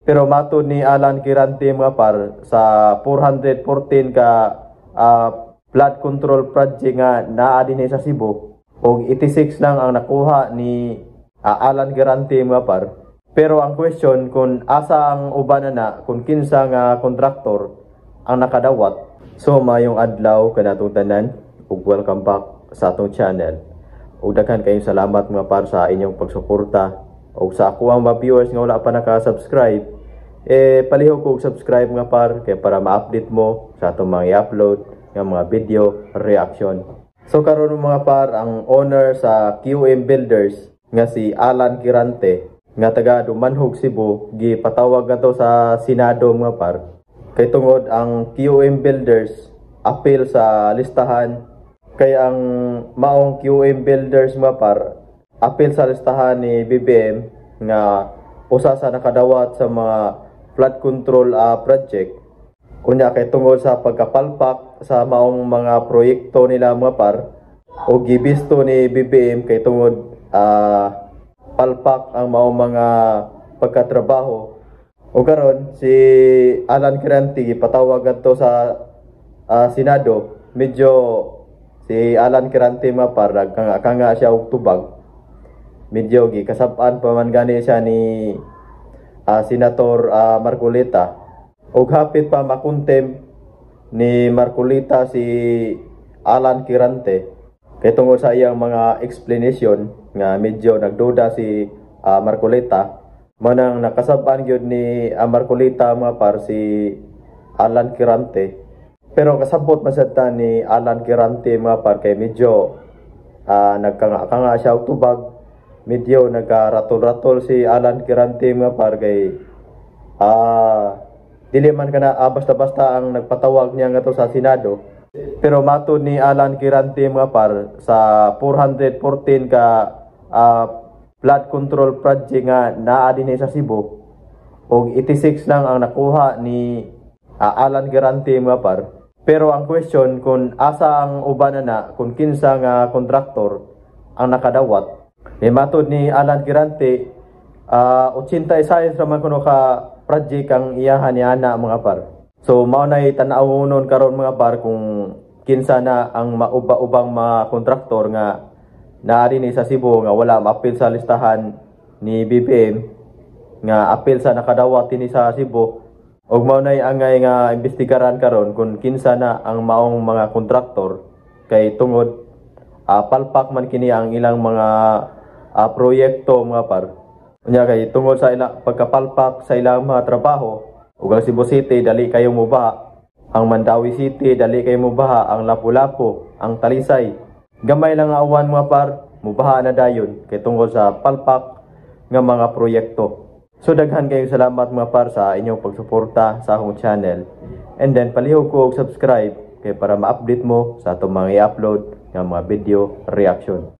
Pero matud ni Alan Quirante mga par sa 414 ka flood control project nga naa dinhi sa Cebu og 86 lang ang nakuha ni Alan Quirante mga par. Pero ang question kung asa ang uban na kung kinsa nga kontraktor ang nakadawat. So mayong adlaw kanatong tanan ug welcome back sa atong channel. Ug daghan kayong salamat mga par sa inyong pagsuporta. O sa ako ang mga viewers nga wala pa naka-subscribe, palihog ko subscribe nga par kay para ma-update mo sa atong mga i-upload nga mga video reaction. So karon mga par, ang owner sa QM Builders nga si Alan Quirante nga taga Dumanhog, Cebu, gipatawag nato sa Senado mga par. Kay tungod ang QM Builders appeal sa listahan, kay ang maong QM Builders mga par apil sa listahan ni BBM nga usa sa nakadawat sa mga flood control project. Unya kay tungod sa pagkapalpak sa maong mga proyekto nila mga par o gibisto ni BBM kay tungod palpak ang maong mga pagkatrabaho. O karon si Alan Quirante patawag adto sa Senado. Medyo si Alan Quirante mga par kanga siya og tubag. Medyo gikasab-an pa man gani siya ni Senator Marcolita. Ug hapit pa makuntem ni Marcolita si Alan Quirante kay tungod sa iyang mga explanation nga medyo nagduda si Marcolita. Manang nakasab-an gyud ni Marcolita mga par si Alan Quirante. Pero kasabot masabtan ni Alan Quirante mga par kay medyo nagkanga siya og tubag. Medyo nagkaratol-ratol si Alan Quirante mga par kay dili man kana basta-basta ang nagpatawag niya nga to sa Senado. Pero matud ni Alan Quirante mga par sa 414 ka flood control project nga naa dinhi sa Cebu og 86 lang ang nakuha ni Alan Quirante mga par. Pero ang question kung asa ang uban na kung kinsa nga kontraktor ang nakadawat. Matod ni Alan Quirante, 86 raman kuno ka project ang iyahan ni ana mga par. So mao nay tan-awon karon mga par kung kinsa na ang mauba-ubang mga kontraktor nga naari ni sa Cebu nga wala maapil sa listahan ni BBM nga apil sa nakadawat ni sa Cebu. Og mao nay angay nga imbestigaran karon kung kinsa na ang maong mga kontraktor kay tungod palpak man kini ang ilang mga proyekto mga par. Unya kay tungod sa ilang pagkapalpak sa ilang mga trabaho, ug ang Cebu City dali kayo mobaha, ang Mandawi City dali kayo mobaha, ang Lapu-Lapu, ang Talisay gamay lang nga awan mga par, mobaha na dayon kay tungod sa palpak nga mga proyekto. So daghan kayo salamat mga par sa inyong pagsuporta sa akong channel. And then palihog ko og subscribe kay para ma-update mo sa atong mga i-upload nga mga video reaction.